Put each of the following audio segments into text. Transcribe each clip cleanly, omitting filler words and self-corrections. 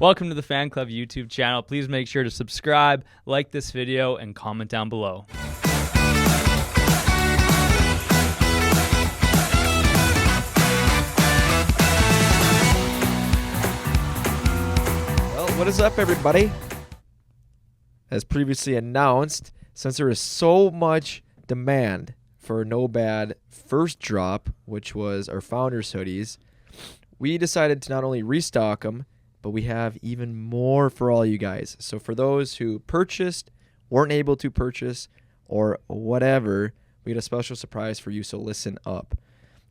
Welcome to the Fan Club YouTube channel. Please make sure to subscribe, like this video, and comment down below. Well, what is up, everybody? As previously announced, since there is so much demand for No Bad first drop, which was our Founders hoodies, we decided to not only restock them, but we have even more for all you guys. So for those who purchased, weren't able to purchase, or whatever, we got a special surprise for you, so listen up.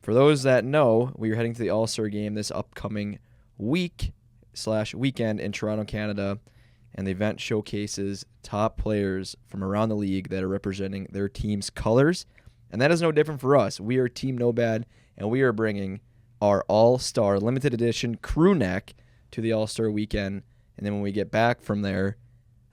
For those that know, we are heading to the All-Star game this upcoming weekend in Toronto, Canada, and the event showcases top players from around the league that are representing their team's colors. And that is no different for us. We are Team No Bad, and we are bringing our All-Star limited edition crew neck to the All-Star weekend. And then when we get back from there,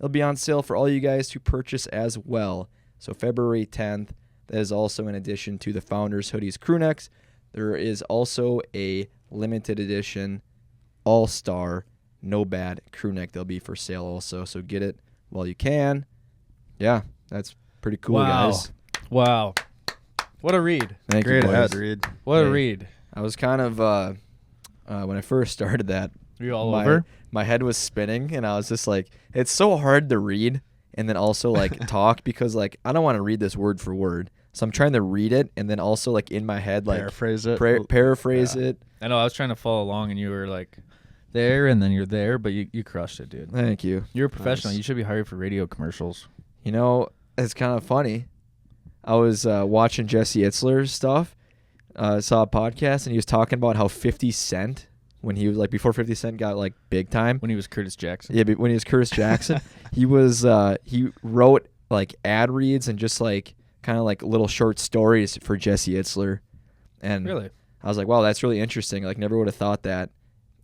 it'll be on sale for all you guys to purchase as well. So February 10th, that is also in addition to the Founders hoodies crew necks. There is also a limited edition All-Star No Bad crew neck that'll be for sale also. So get it while you can. Yeah, that's pretty cool, guys. Wow. What a read. Thank Great you, boys. ad read. What a read. I was kind of, when I first started that, Were you all over? My head was spinning, and I was just like, it's so hard to read and then also, like, talk because, like, I don't want to read this word for word. So I'm trying to read it and then also, like, in my head, like, Paraphrase it. paraphrase it. I know. I was trying to follow along, and you were like there, and then you're there, but you crushed it, dude. Thank you. You're a professional. Nice. You should be hired for radio commercials. You know, it's kind of funny. I was watching Jesse Itzler's stuff. Saw a podcast, and he was talking about how 50 Cent, when he was like before 50 Cent got like big time. When he was Curtis Jackson. Yeah, but when he was Curtis Jackson, he wrote like ad reads and just like kind of like little short stories for Jesse Itzler. And Really? I was like, wow, that's really interesting. Like, never would have thought that.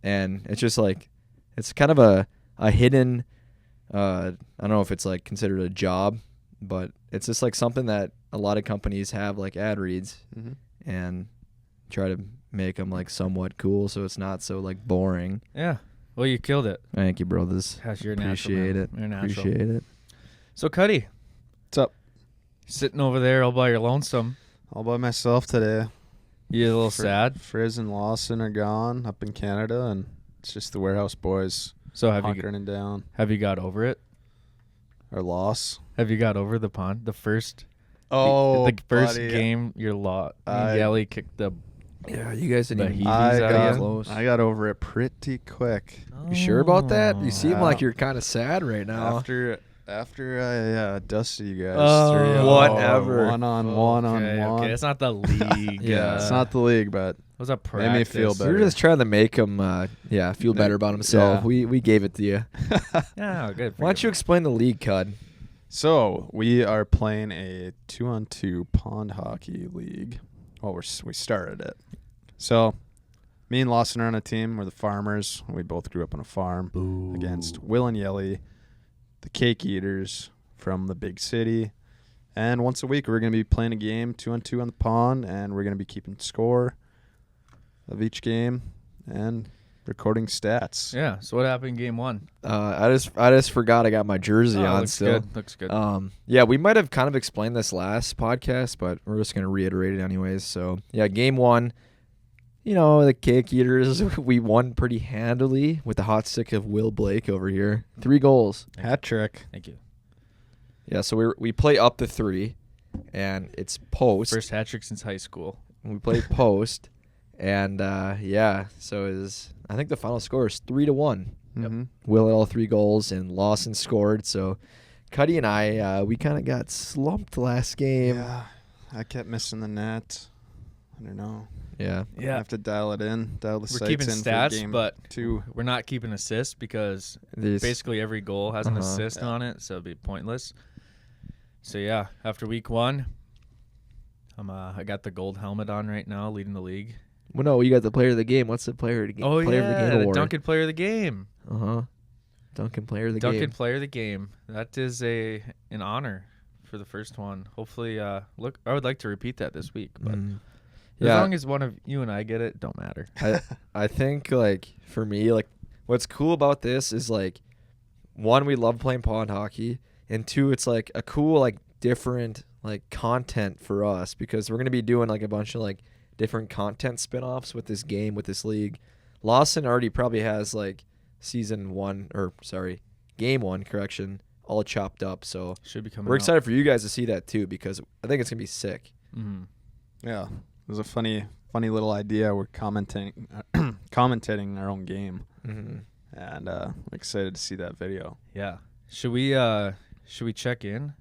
And it's just like, it's kind of a hidden, I don't know if it's like considered a job, but it's just like something that a lot of companies have, like ad reads, and try to make them like somewhat cool so it's not so like boring. Yeah. Well, you killed it. Thank you, brothers. Gosh, you're natural, Appreciate man. it. You're natural. Appreciate it. So, Cuddy, What's up? sitting over there all by your lonesome. All by myself today. You a little sad? Frizz and Lawson are gone up in Canada, and it's just the warehouse boys So have you hunkering down. got over it? Our loss. Have you got over the pond? The first Oh, the first buddy. game, your Yelly kicked the. Yeah, you guys didn't The even heat. I out got, of close. I got over it pretty quick. You sure about that? You seem Yeah. like you're kind of sad right now. After I dusted you guys. Oh, 3-0, whatever. One on Okay, one. okay. It's not the league. Yeah. It's not the league, but It was a practice. Made me feel We were better. just trying to make him, feel better about himself. Yeah. We gave it to you. Yeah, good. Why don't you explain the league, Cud? So we are playing a 2-on-2 pond hockey league. Well, we started it. So me and Lawson are on a team. We're the farmers. We both grew up on a farm against Will and Yelly, the cake eaters from the big city. And once a week, we're going to be playing a game 2-on-2 on the pond, and we're going to be keeping score of each game and recording stats. Yeah. So what happened in game one? I just forgot I got my jersey on looks still. good. Looks good. Yeah, we might have kind of explained this last podcast, but we're just gonna reiterate it anyways. So yeah, game one, the cake eaters, we won pretty handily with the hot stick of Will Blake over here. 3 goals. Hat trick. Thank you. Yeah, so we play up to 3, and it's post. First hat trick since high school. We play post, and so I think the final score is 3-1. Mm-hmm. Will had all 3 goals, and Lawson scored. So Cuddy and I, we kind of got slumped last game. Yeah, I kept missing the net. I don't know. Yeah. I have to dial the We're sights keeping in for stats, game but 2. we're not keeping assists because This- basically every goal has an assist Yeah. on it, so it'd be pointless. So yeah, after week 1, I got the gold helmet on right now, leading the league. Well, no, you got the player of the game. What's the player of the game? Oh player of the yeah, game the award. Duncan Player of the Game. Duncan player of the Duncan game. Player of the Game. That is an honor for the first one. Hopefully, I would like to repeat that this week, but Mm. as Yeah. long as one of you and I get it, don't matter. I think like for me, like what's cool about this is like, one, we love playing pond hockey, and two, it's like a cool like different like content for us because we're gonna be doing like a bunch of like different content spinoffs with this game, with this league. Lawson already probably has like game one, correction, all chopped up. So Should be coming we're out. excited for you guys to see that too because I think it's gonna be sick. Mm-hmm. Yeah, it was a funny little idea. We're commentating our own game, Mm-hmm. and I'm excited to see that video. Yeah. Should we check in?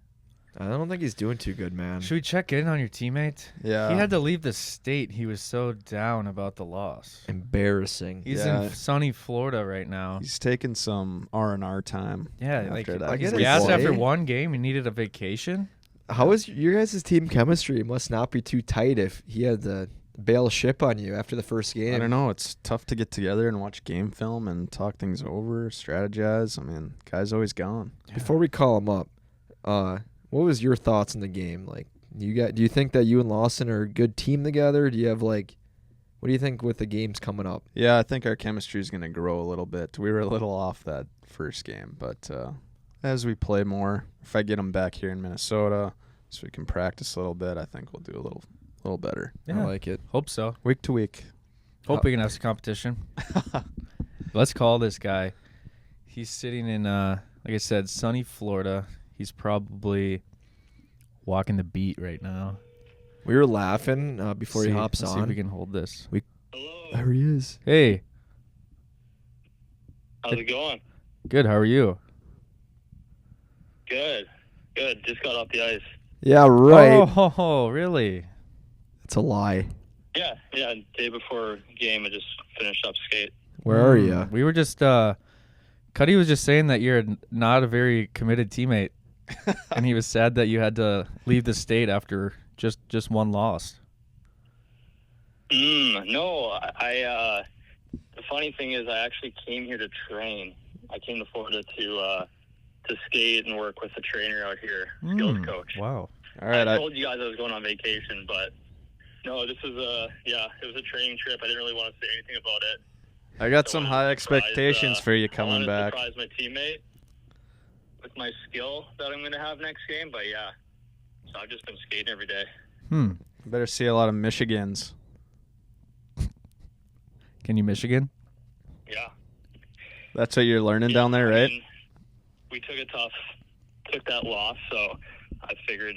I don't think he's doing too good, man. Should we check in on your teammate? Yeah, He had to leave the state. He was so down about the loss. Embarrassing. He's Yeah. in sunny Florida right now. He's taking some R&R time. Yeah, like after that. I he's get it, gassed boy. after one game. He needed a vacation. How is your guys' team chemistry? It must not be too tight if he had to bail ship on you after the first game. I don't know. It's tough to get together and watch game film and talk things over, strategize. I mean, guy's always gone. Before we call him up, what was your thoughts in the game? Like, do you think that you and Lawson are a good team together? Do you have like, what do you think with the games coming up? Yeah, I think our chemistry is going to grow a little bit. We were a little off that first game, but as we play more, if I get him back here in Minnesota so we can practice a little bit, I think we'll do a little better. Yeah. I like it. Hope so. Week to week. Hope we can have some competition. Let's call this guy. He's sitting in, like I said, sunny Florida. He's probably walking the beat right now. We were laughing before he See- hops let's See if we on. can hold this. Hello. There he is. Hey, How's it going? good. How are you? Good. Good. Just got off the ice. Yeah, right. Oh, really? It's a lie. Yeah. Day before game, I just finished up skate. Where are you? We were just, Cuddy was just saying that you're not a very committed teammate. And he was sad that you had to leave the state after just one loss. No, I the funny thing is I actually came here to train. I came to Florida to skate and work with the trainer out here, skills coach. Wow. All right. I told you guys I was going on vacation, but no, this was it was a training trip. I didn't really want to say anything about it. I got I some wanted high to expectations surprise, for you I coming wanted back. to surprise my teammate with my skill that I'm going to have next game, but yeah. So I've just been skating every day. Better see a lot of Michigans. Can you Michigan? Yeah. That's what you're learning down there, I right? mean, we took that loss, so I figured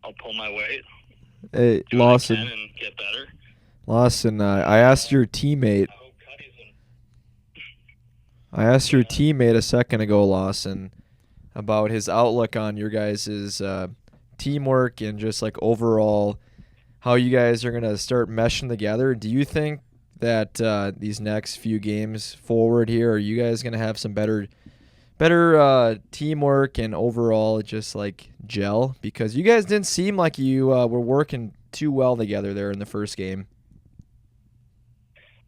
I'll pull my weight, Hey, do what I Lawson. can and get better. Lawson, I asked your teammate. I hope Cuddy's in. I asked your teammate a second ago, Lawson, about his outlook on your guys' teamwork and just like overall how you guys are gonna start meshing together. Do you think that these next few games forward here, are you guys gonna have some better teamwork and overall just like gel? Because you guys didn't seem like you were working too well together there in the first game.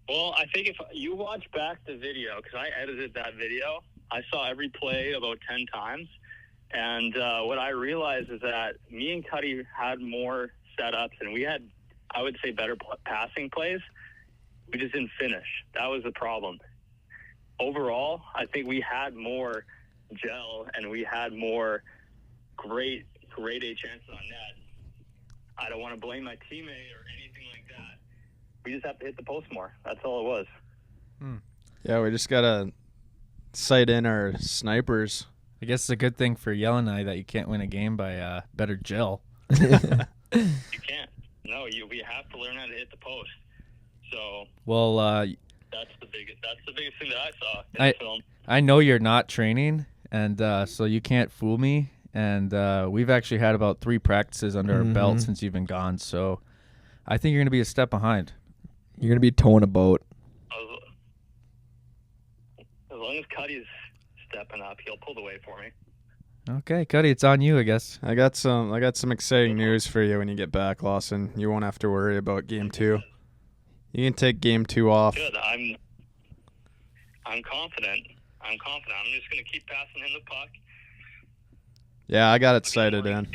Well, I think if you watch back the video, because I edited that video, I saw every play about 10 times. And what I realized is that me and Cuddy had more setups, and we had, I would say, better passing plays. We just didn't finish. That was the problem. Overall, I think we had more gel, and we had more grade A chances on net. I don't want to blame my teammate or anything like that. We just have to hit the post more. That's all it was. Yeah, we just got to sight in our snipers. I guess it's a good thing for Yell and I that you can't win a game by better gel. You can't. No, we have to learn how to hit the post. So Well, that's the biggest thing that I saw in the film. I know you're not training, and so you can't fool me. And we've actually had about 3 practices under our belt since you've been gone. So I think you're going to be a step behind. You're gonna be towing a boat. As long as Cuddy's stepping up, he'll pull the weight for me. Okay, Cuddy, it's on you, I guess. I got some exciting news for you when you get back, Lawson. You won't have to worry about game 2. You can take game 2 off. Good. I'm confident. I'm just going to keep passing him the puck. Yeah, I got it sighted in.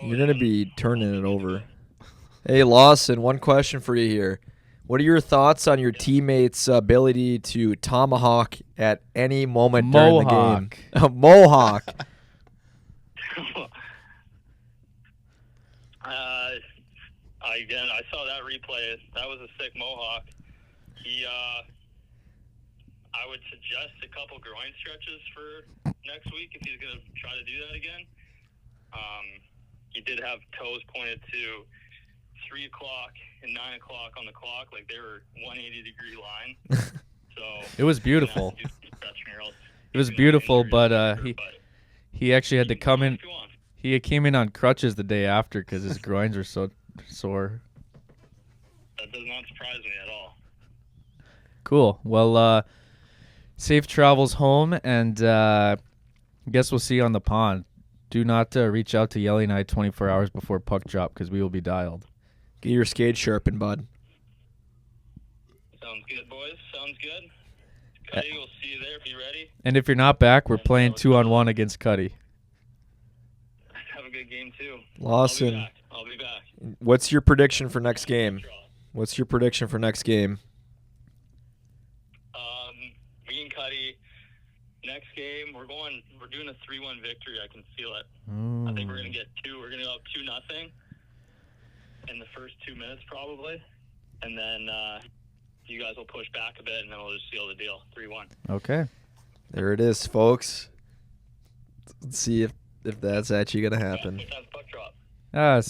You're gonna be turning it over. Hey, Lawson, one question for you here. What are your thoughts on your teammates' ability to tomahawk at any moment during the game? Mohawk. Again, I saw that replay. That was a sick mohawk. I would suggest a couple groin stretches for next week if he's going to try to do that again. He did have toes pointed to 3 o'clock and 9 o'clock on the clock, like they were 180-degree line. So It was beautiful. It was beautiful, but he actually had to come in. He came in on crutches the day after because his groins were so sore. That does not surprise me at all. Cool. Well, safe travels home, and guess we'll see you on the pond. Do not reach out to Yelly and I 24 hours before puck drop because we will be dialed. Get your skate sharpened, bud. Sounds good, boys. Sounds good. Cuddy, we'll see you there. Be ready. And if you're not back, we're playing 2-on-1 against Cuddy. Have a good game, too. Lawson, I'll be back. what's your prediction for next game? What's your prediction for next game? Me and Cuddy, next game, we're doing a 3-1 victory. I can feel it. I think we're going to get 2. We're going to go up 2-0 in the first 2 minutes probably. And then you guys will push back a bit, and then we'll just seal the deal. 3-1. Okay. There it is, folks. Let's see if that's actually going to happen. What time's puck drop?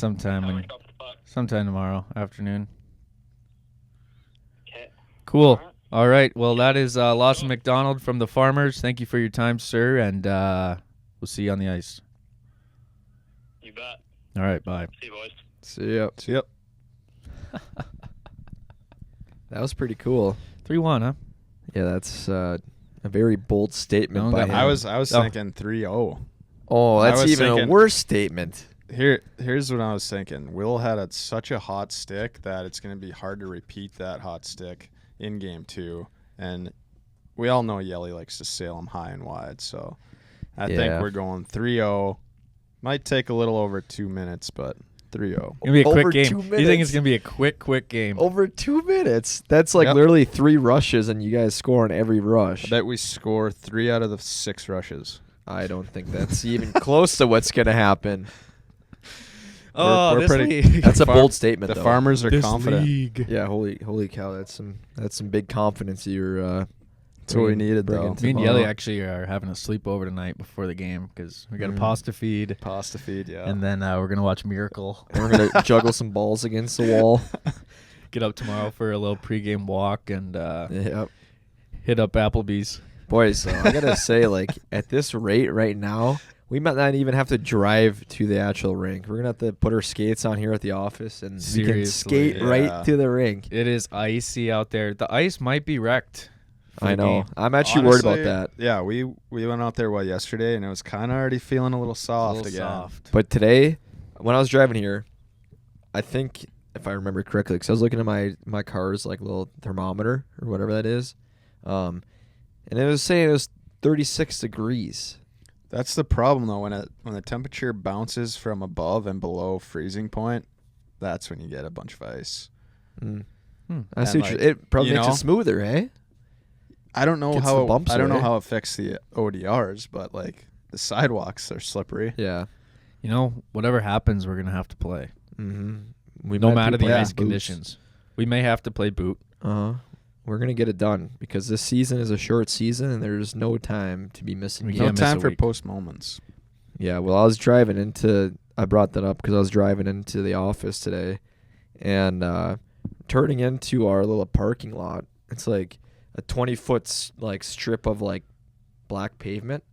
Sometime tomorrow afternoon. Okay. Cool. All right. Well, that is Lawson McDonald from the Farmers. Thank you for your time, sir, and we'll see you on the ice. You bet. All right. Bye. See you, boys. See ya. See ya. That was pretty cool. 3-1, huh? Yeah, that's a very bold statement by him. I was thinking 3-0. Oh, I that's was even a thinking- worse statement. Here's what I was thinking. Will had such a hot stick that it's going to be hard to repeat that hot stick in game 2. And we all know Yelly likes to sail him high and wide. So I think we're going 3-0. Might take a little over 2 minutes, but 3-0. It's gonna be a Over quick game. 2 You think minutes? it's gonna be a quick game? Over 2 minutes. That's like Yep. literally 3 rushes, and you guys score on every rush. I bet we score 3 out of the 6 rushes. I don't think that's even close to what's going to happen. Oh, we're this pretty- league. That's a Far- bold statement, The though. Farmers are This confident. league. Yeah, holy cow, that's some big confidence you're That's what we needed, bringing though. to Me and the- Yelly actually are having a sleepover tonight before the game because we got a pasta feed, Pasta feed, yeah. and then we're gonna watch Miracle. And we're going to juggle some balls against the wall. Get up tomorrow for a little pregame walk and Yep. hit up Applebee's. Boys, I got to say, like, at this rate right now, we might not even have to drive to the actual rink. We're going to have to put our skates on here at the office, and we can Seriously. skate Yeah. right to the rink. It is icy out there. The ice might be wrecked. for I the know. game. I'm actually worried about Honestly, that. Yeah, we went out there yesterday, and it was kind of already feeling a little soft A little again. soft. But today, when I was driving here, I think, if I remember correctly, because I was looking at my car's like little thermometer or whatever that is, and it was saying it was 36 degrees. That's the problem, though. When the temperature bounces from above and below freezing point, that's when you get a bunch of ice. I see. And, like, It probably you makes know, it smoother, eh? I don't know Gets the how bumps I don't know away. how it affects the ODRs, but like the sidewalks are slippery. Yeah. You know, whatever happens, we're gonna have to play. Mm-hmm. We No might matter be the playing ice boots. conditions, we may have to play boot. We're gonna get it done because this season is a short season and there's no time to be missing We games. No can't miss time a for week. post moments. Yeah, well, I was driving into. I brought that up because I was driving into the office today, and turning into our little parking lot. It's like a 20-foot like strip of like black pavement,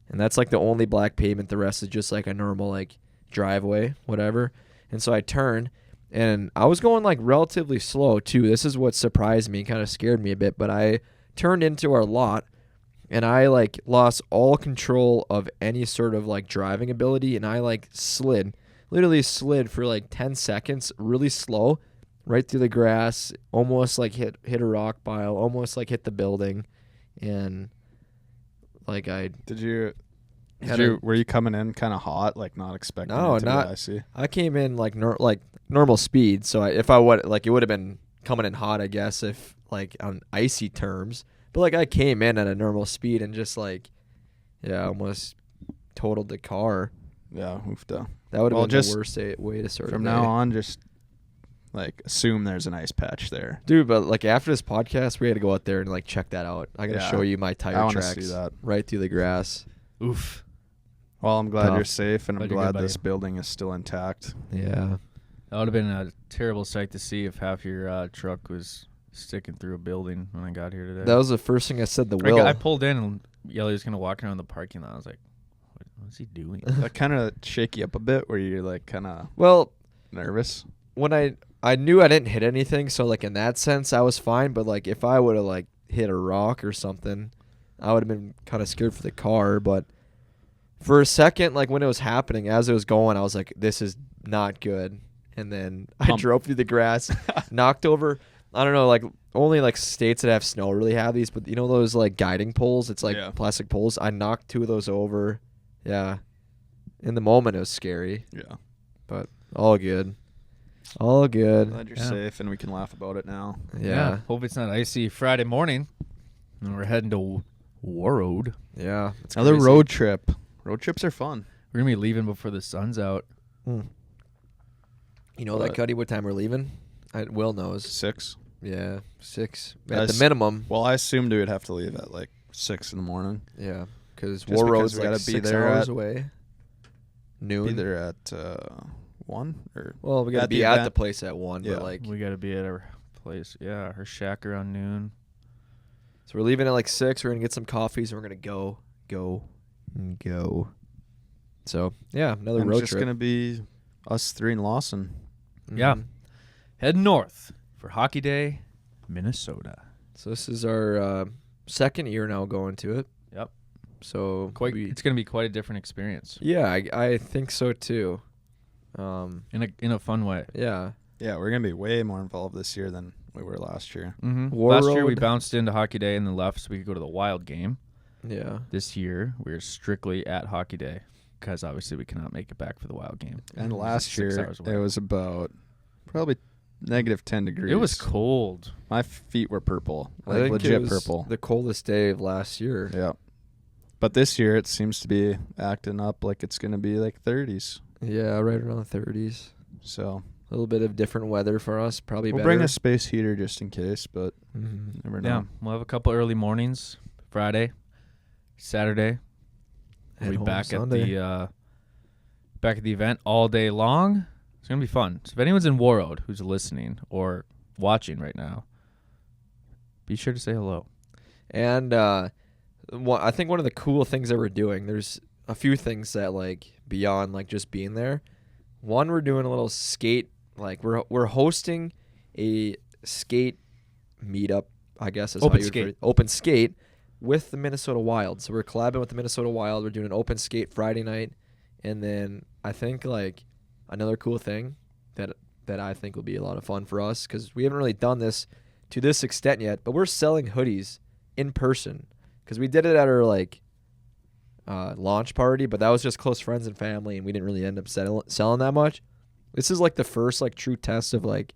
and that's like the only black pavement. The rest is just like a normal like driveway, whatever. And so I turn, and I was going like relatively slow too. This is what surprised me and kind of scared me a bit. But I turned into our lot, and I like lost all control of any sort of like driving ability, and I like literally slid for like 10 seconds, really slow, right through the grass, almost like hit a rock pile, almost like hit the building, and like I Were you coming in kind of hot, like not expecting No, it to not- be icy? I came in like normal speed, so if I would like it would have been coming in hot, I guess, if like on icy terms. But like I came in at a normal speed and just like, yeah, almost totaled the car. Yeah, oofda. That would have been just the worst way to start. From the day. now on, just like assume there's an ice patch there. Dude, but like after this podcast, we had to go out there and like check that out. I gotta Yeah. show you my I tire wanna tracks see that. right through the grass. Oof. Well, I'm glad Tough. you're safe, and I'm Glad you're good, glad buddy. this building is still intact. Yeah. That would have been a terrible sight to see if half your truck was sticking through a building when I got here today. That was the first thing I said to Will. I pulled in and Yelly was kind of walking around the parking lot. I was like, what's he doing? That kind of shake you up a bit, where you're like kind of Well, nervous. when I knew I didn't hit anything, so like in that sense I was fine, but like if I would have like hit a rock or something, I would have been kind of scared for the car. But for a second, like when it was happening, as it was going, I was like, this is not good. And then I Pump. drove through the grass, knocked over, I don't know, like only like states that have snow really have these, but you know those like guiding poles? It's like Yeah. plastic poles. I knocked 2 of those over. Yeah. In the moment it was scary, Yeah. but all good. All good. Glad you're Yeah. safe, and we can laugh about it now. Yeah. Hope it's not icy Friday morning. And we're heading to Warroad. Yeah. It's Another crazy. road trip. Road trips are fun. We're going to be leaving before the sun's out. You know that, But- Cuddy, what time we're leaving? Will knows. 6. Yeah, 6 I at the s- minimum. Well, I assumed we would have to leave at like 6 in the morning. Yeah, because Just War because Road's we like gotta be 6 there hours at- away. Noon. Be there at 1 or Well, we gotta at the be at the event. place at 1, Yeah. but like, We got to be at our place. Yeah, her shack around noon. so we're leaving at like 6. We're gonna get some coffees and we're gonna go. So yeah, another and road it's just trip. gonna be us 3 in Lawson. Yeah. Mhm. Head north for Hockey Day, Minnesota. So this is our second year now going to it. Yep. So It's going to be quite a different experience yeah, I think so too. in a fun way. Yeah. Yeah, we're gonna be way more involved this year than we were last year. Mm-hmm. War Last year we Road. bounced into Hockey Day and then left so we could go to the Wild game. Yeah. This year we're strictly at Hockey Day because obviously we cannot make it back for the Wild game. And It's last 6 year hours away. it was about probably -10 degrees. It was cold. My feet were purple, I like think legit it was purple. the coldest day of last year. Yeah. But this year it seems to be acting up like it's gonna be like 30s. Yeah, right around the 30s. So A little bit of different weather for us, probably we'll better. bring a space heater just in case, but Mhm. never know. Yeah, we'll have a couple early mornings. Friday, Saturday. We'll Head be home back Sunday. at the event all day long. It's gonna be fun. So if anyone's in Warroad who's listening or watching right now, be sure to say hello. And I think one of the cool things that we're doing, there's a few things that like beyond like just being there. One, we're doing a little skate, like we're hosting a skate meetup, I guess is Open how you skate. would open skate with the Minnesota Wild. So we're collabing with the Minnesota Wild. We're doing an open skate Friday night, and then I think like another cool thing that I think will be a lot of fun for us, because we haven't really done this to this extent yet, but we're selling hoodies in person, because we did it at our like launch party, but that was just close friends and family, and we didn't really end up selling that much. This is like the first like true test of like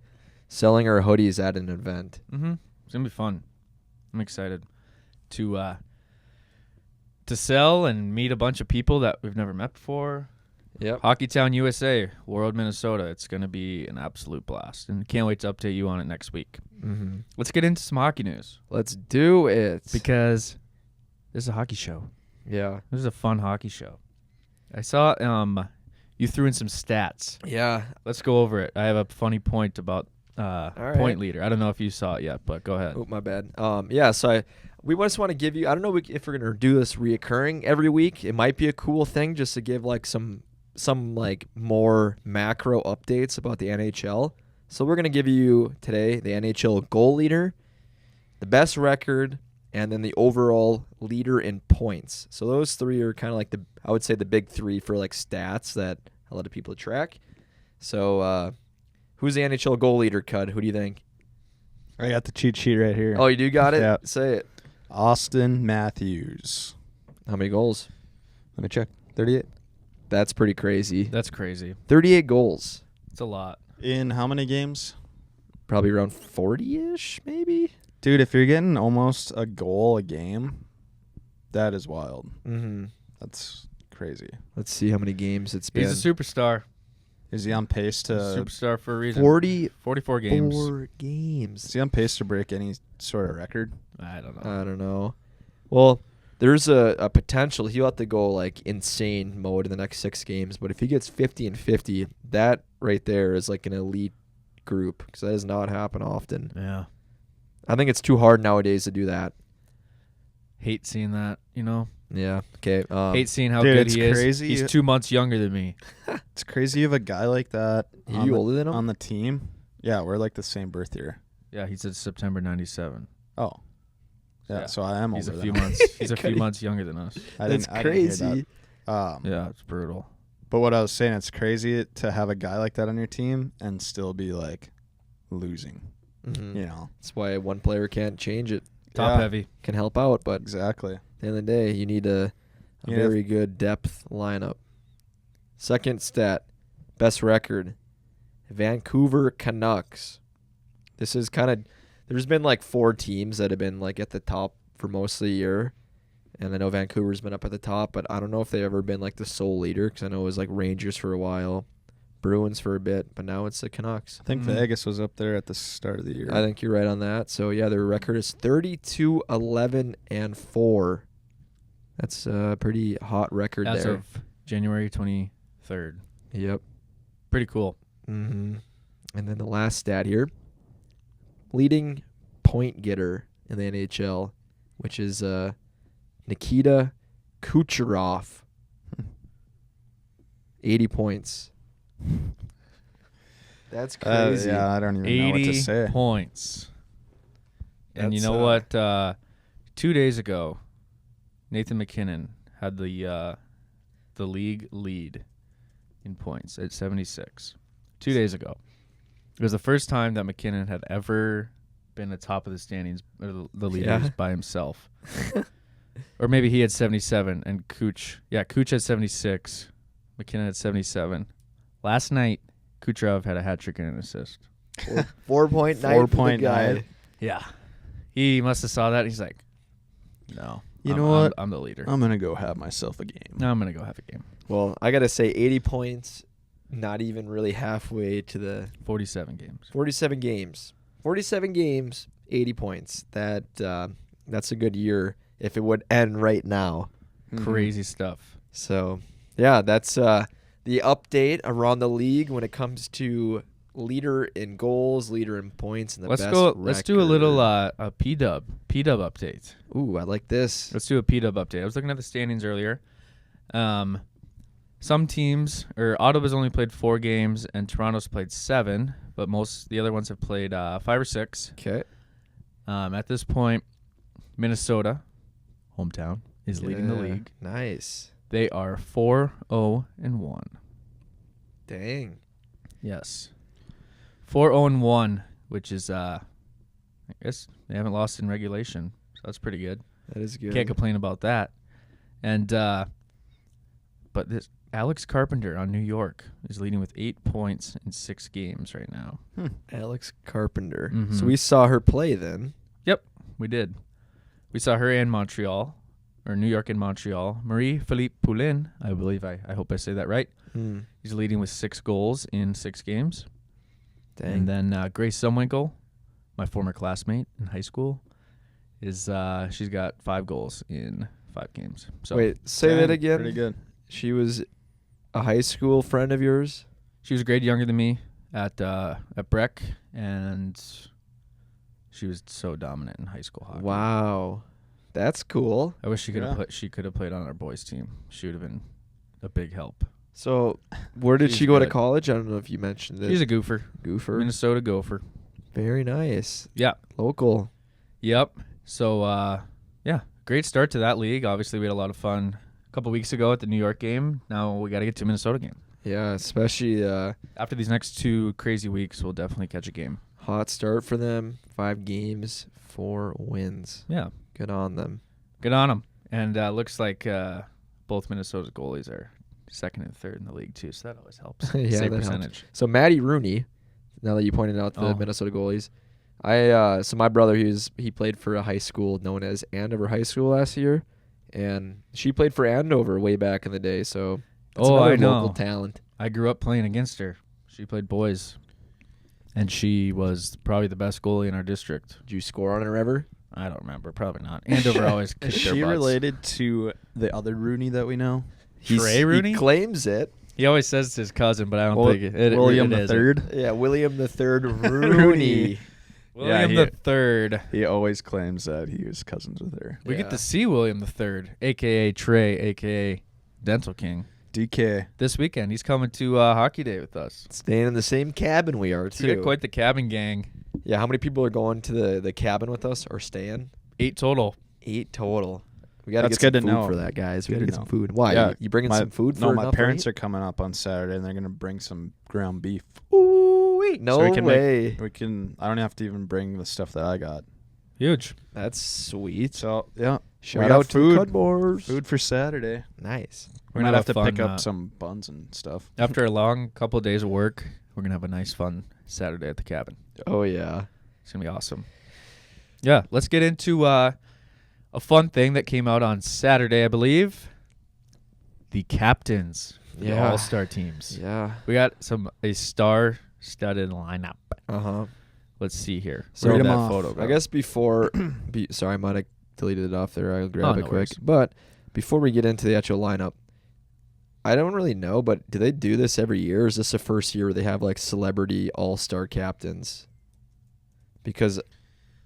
selling our hoodies at an event. Mm-hmm. It's gonna be fun. I'm excited to sell and meet a bunch of people that we've never met before. Yep. Hockeytown, USA, World, Minnesota. It's going to be an absolute blast. And can't wait to update you on it next week. Mm-hmm. Let's get into some hockey news. Let's do it. Because this is a hockey show. Yeah. This is a fun hockey show. I saw you threw in some stats. Yeah. Let's go over it. I have a funny point about right. point leader. I don't know if you saw it yet, but go ahead. Oh, my bad. Yeah, so we just want to give you, I don't know if we're going to do this reoccurring every week. It might be a cool thing just to give like some like more macro updates about the NHL. So we're going to give you today the NHL goal leader, the best record, and then the overall leader in points. So those three are kind of like I would say the big three for like stats that a lot of people track. So who's the NHL goal leader, Cud? Who do you think? I got the cheat sheet right here. Oh, you do got it? Yeah. Say it. Austin Matthews. How many goals? Let me check. 38. That's pretty crazy. That's crazy. 38 goals. It's a lot. In how many games? probably around 40-ish, maybe. Dude, if you're getting almost a goal a game, that is wild. Mm-hmm. That's crazy. Let's see how many games it's been. He's a superstar. Is he on pace to Superstar for a reason. 44 44 games. games. Is he on pace to break any sort of record? I don't know. I don't know. Well, there's a potential. He'll have to go like insane mode in the next 6 games. But if he gets 50 and 50, that right there is like an elite group because that does not happen often. Yeah. I think it's too hard nowadays to do that. Hate seeing that, you know? Yeah. Okay. Hate seeing how dude, good it's he is. crazy. He's 2 months younger than me. It's crazy you have a guy like that Are you older than him? on the team. Yeah, we're like the same birth year. Yeah, he's in September 97. Oh. Yeah, Yeah. so I am He's a older few than him. months. He's a few months younger than us. That's I didn't hear crazy. that. Yeah, it's brutal. But what I was saying, it's crazy to have a guy like that on your team and still be like losing. Mhm. You know, That's why one player can't change it. Top Yeah. heavy. Can help out, but exactly. at the end of the day, you need a Yeah. very good depth lineup. Second stat, best record, Vancouver Canucks. This is kind of, there's been like 4 teams that have been like at the top for most of the year. And I know Vancouver's been up at the top, but I don't know if they've ever been like the sole leader because I know it was like Rangers for a while, Bruins for a bit, but now it's the Canucks. I think Mhm. Vegas was up there at the start of the year. I think you're right on that. So yeah, their record is 32-11-4. That's a pretty hot record As there. of January 23rd. Yep. Pretty cool. Mm-hmm. And then the last stat here, leading point getter in the NHL, which is Nikita Kucherov. 80 points. That's crazy. yeah, I don't even know what to 80 say. points. And you That's, know what? 2 days ago, Nathan McKinnon had the league lead in points at 76. 2 days ago. It was the first time that McKinnon had ever been atop of the standings, or the leaders Yeah. by himself. Or maybe he had 77 and Cooch had 76. McKinnon had 77. Last night, Kucherov had a hat trick and an assist. 4.9 4.9. Yeah. He must have saw that. He's like, no. You I'm- know what? I'm the leader. I'm going to go have myself a game. No, I'm going to go have a game. Well, I got to say 80 points, not even really halfway to the 47 games. 47 games. 47 games, 80 points. That's a good year if it would end right now. Mhm. Crazy stuff. So, yeah, that's the update around the league when it comes to leader in goals, leader in points, and the Let's best go. Let's do a little record. a P-dub update. Ooh, I like this. Let's do a P-dub update. I was looking at the standings earlier. Some teams, or Ottawa's only played 4 games, and Toronto's played 7, but the other ones have played 5 or 6. Okay. At this point, Minnesota, hometown, is leading the league. Nice. They are 4-0-1. Dang. Yes. 4-0-1, which is I guess they haven't lost in regulation. So that's pretty good. That is good. Can't complain about that. And but this Alex Carpenter on New York is leading with 8 points in 6 games right now. Alex Carpenter. Mhm. So we saw her play then. Yep, we did. We saw her in Montreal, or New York and Montreal. Marie-Philippe Poulin, I believe. I hope I say that right. He's leading with 6 goals in 6 games. Dang. And then Grace Zumwinkle, my former classmate in high school, is she's got 5 goals in 5 games. So Wait, say Dang, that again. Pretty good. She was a high school friend of yours? she was a grade younger than me at Breck, and she was so dominant in high school hockey. Wow. That's cool. I wish she could Yeah. have she could have played on our boys team. She would have been a big help. So, where did She's she go to good. college? I don't know if you mentioned it. She's a goofer. goofer. Minnesota Gopher. Very nice. Yeah. Local. Yep. So yeah, great start to that league. Obviously, we had a lot of fun a couple weeks ago at the New York game. Now we got to get to a Minnesota game. Yeah, especially After these next 2 crazy weeks, we'll definitely catch a game. hot start for them. 5 games, 4 wins. Yeah. Good on them. Good on them. And looks like both Minnesota's goalies are 2nd and 3rd in the league too, so that always helps. Yeah, Save that helps. percentage. So Maddie Rooney, Now that you pointed out the Oh. Minnesota goalies, so my brother he played for a high school known as Andover High School last year, and she played for Andover way back in the day. So that's another I know. local talent. I grew up playing against her. She played boys, and she was probably the best goalie in our district. Did you score on her ever? I don't remember. Probably not. Andover always Is kicked their she butts. related to the other Rooney that we know? Trey Rooney? He claims it. He always says it's his cousin, but I don't Well, think it William it the isn't. Third. Yeah, William the Third Rooney. Rooney. William Yeah, the Third. He always claims that he was cousins with her. We get Yeah. to see William the Third, aka Trey, aka Dental King, DK. this weekend. He's coming to Hockey Day with us. Staying in the same cabin we are We got too. quite the cabin gang. Yeah, how many people are going to the cabin with us or staying? 8 total. 8 total. We got to That's get some good to food know. for that, guys. We got Good to to get some know. food. Why? Yeah, You bringing some food for No, my enough for parents 8? are coming up on Saturday, and they're gonna bring some ground beef. Ooh, no So we can way. We can. I don't have to even bring the stuff that I got. Huge. That's sweet. So yeah, Shout we got out to food. the Cudmores. Food for Saturday. Nice. We're We gonna might have have to a pick fun, up some buns and stuff. After a long couple of days of work, we're going to have a nice, fun Saturday at the cabin. Oh yeah. It's going to be awesome. Yeah, let's get into a fun thing that came out on Saturday, I believe. The captains, the Yeah. all-star teams. Yeah. We got a star-studded lineup. Uh-huh. Let's see here. So Where'd Read 'em that off. photo go? I guess before sorry, I might have deleted it off there. I'll grab no it quick. worries. But before we get into the actual lineup, I don't really know, but do they do this every year? Or is this the first year where they have like celebrity all-star captains? Because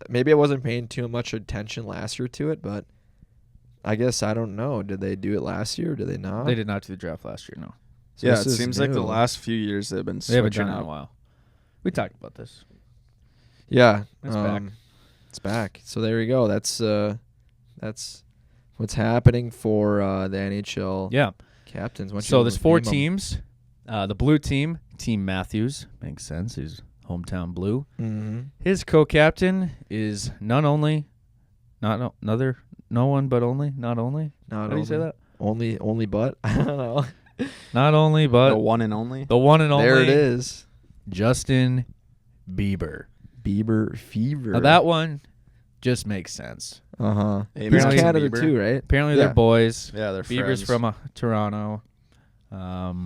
maybe I wasn't paying too much attention last year to it, but I guess I don't know. Did they do it last year? Or did they not? They did not do the draft last year, no. So Yeah, this it is seems like the new. last few years they've been They haven't switching done it in a up. while. We talked about this. Yeah, It's back. It's back. So there you go. That's what's happening for the NHL Yeah. captains. Why don't So you there's 4 name 'em? teams. The blue team, Team Matthews, makes sense. He's hometown blue. Mhm. His co-captain is no one but only. Not How do you say that? Only but I don't know. Not only but The one and only. the one and only. There it is. Justin Bieber. Bieber fever. Now that one just makes sense. Uh-huh. Hey, He's Apparently- Canada Bieber. too, right? Apparently Yeah. they're boys. Yeah, they're Bieber's friends. from Toronto.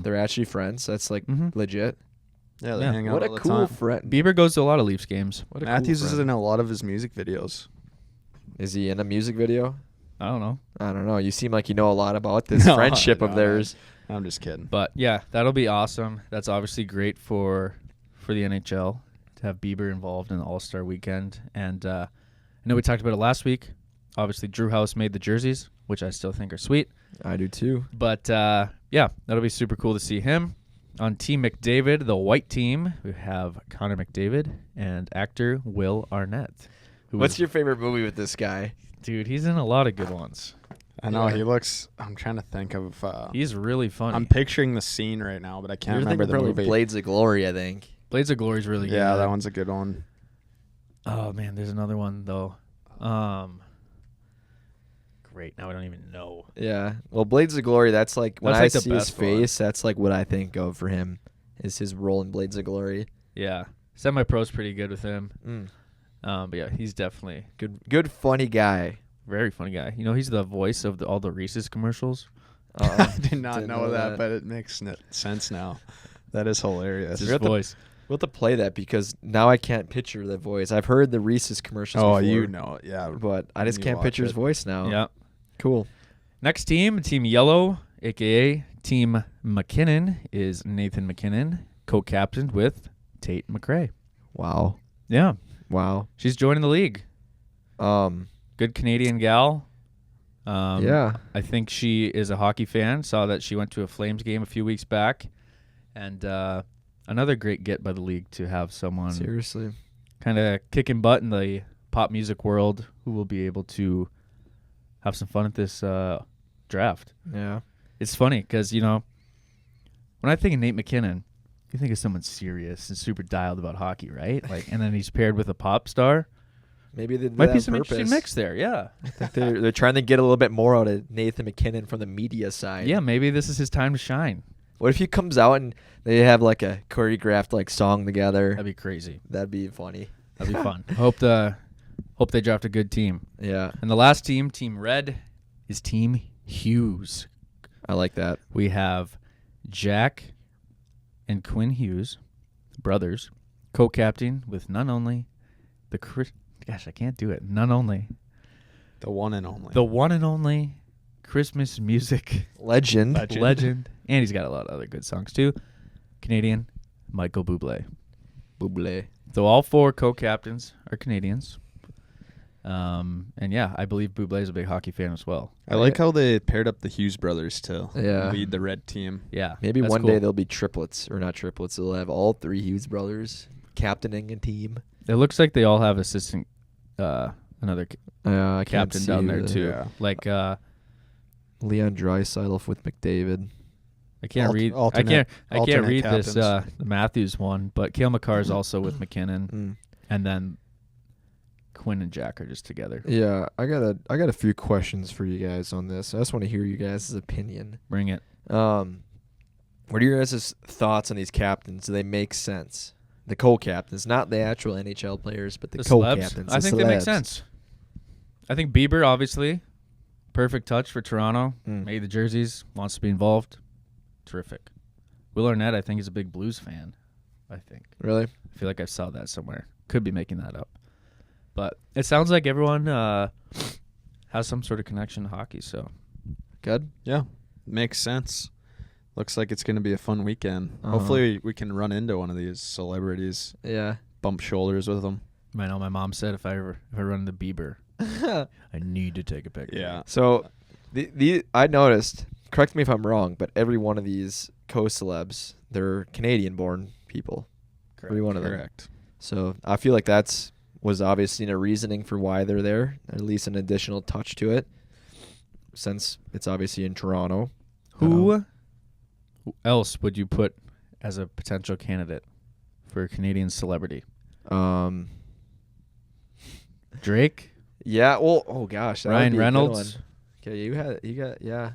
They're actually friends. That's like Mhm. legit. Yeah, they Yeah. hang out What a all the cool time. friend. Bieber goes to a lot of Leafs games. What a Matthews cool is friend. in a lot of his music videos. Is he in a music video? I don't know. I don't know. You seem like you know a lot about this No, friendship of no, theirs. I'm just kidding. But yeah, that'll be awesome. That's obviously great for the NHL to have Bieber involved in the All-Star weekend. And I know we talked about it last week. Obviously, Drew House made the jerseys, which I still think are sweet. I do too. But yeah, that'll be super cool to see him. On Team McDavid, the white team, we have Connor McDavid and actor Will Arnett. What's your favorite movie with this guy? Dude, he's in a lot of good ones. I know Yeah. he looks. I'm trying to think of. He's really funny. I'm picturing the scene right now, but I can't You're remember thinking the probably movie. Blades of Glory, I think. Blades of Glory is really good. Yeah, that one's a good one. Oh man, there's another one though. Great. Now I don't even know. Yeah. Well, Blades of Glory, that's like when That's I like the see his best one. face, that's like what I think of for him is his role in Blades of Glory. Yeah, Semi-Pro's pretty good with him. Mm. But yeah, he's definitely Good funny guy. a very funny guy. You know, he's the voice of all the Reese's commercials. I did not didn't know know that, that. but it makes sense now. That is hilarious. It's his You're at the- voice. We'll have to play that because now I can't picture the voice. I've heard the Reese's commercials Oh, before, you know it, yeah. but I just You can't watch picture his it. voice now. Yeah. Cool. Next team, Team Yellow, aka Team McKinnon, is Nathan McKinnon, co-captained with Tate McRae. Wow. Yeah, Wow. she's joining the league. Um. Good Canadian gal. Yeah. I think she is a hockey fan. Saw that she went to a Flames game a few weeks back, and another great get by the league to have someone Seriously. kind of kicking butt in the pop music world who will be able to have some fun at this draft. Yeah. It's funny because, you know, when I think of Nate McKinnon, you think of someone serious and super dialed about hockey, right? Like, and then he's paired with a pop star. Maybe they did Might that be on some interesting purpose. mix there, yeah. I think they're trying to get a little bit more out of Nathan McKinnon from the media side. Yeah, maybe this is his time to shine. What if he comes out and they have like a choreographed like song together? That'd be crazy. That'd be funny. That'd be fun. Hope they draft a good team. Yeah, And the last team, Team Red, is Team Hughes. I like that. We have Jack and Quinn Hughes, brothers, co-captain with none only the gosh, I can't do it. None only The one and only. the one and only Christmas music Legend. legend, and he's got a lot of other good songs too. Canadian Michael Bublé. Bublé. So all 4 co-captains are Canadians. And yeah, I believe Bublé is a big hockey fan as well. I like how they paired up the Hughes brothers to Yeah. lead the red team. Yeah, Maybe that's one cool. day they'll be triplets, or not triplets. They'll have all 3 Hughes brothers captaining a team. It looks like they all have assistant, another I can't captain see down there the- too. Yeah. Like Leon Draisaitl with McDavid. I can't read. alternate- I can't alternate read this captains. the Matthews one, but Cale Makar is also with McKinnon, Mm. and then Quinn and Jack are just together. Yeah, I got a few questions for you guys on this. I just want to hear you guys' opinion. Bring it. What are your guys' thoughts on these captains? Do they make sense? The co-captains, not the actual NHL players, but the celebs, co-captains. I the think they make celebs. sense. I think Bieber, obviously, perfect touch for Toronto. Mm. Made the jerseys, wants to be involved. Terrific. Will Arnett, I think, is a big Blues fan. I think. Really? I feel like I saw that somewhere. Could be making that up. But it sounds like everyone has some sort of connection to hockey. So Good? Yeah, makes sense. Looks like it's going to be a fun weekend. Uh-huh. Hopefully we can run into one of these celebrities, Yeah. bump shoulders with them. I know my mom said if I run into Bieber, I need to take a picture. Yeah. So, I noticed, correct me if I'm wrong, but every one of these co-celebs, they're Canadian-born people. Every one of them. Correct. So I feel like was obviously a reasoning for why they're there, at least an additional touch to it, since it's obviously in Toronto. Who else would you put as a potential candidate for a Canadian celebrity? Drake, Yeah. Well. Oh gosh. That would Ryan be a good Reynolds. one. Okay. You got. Yeah.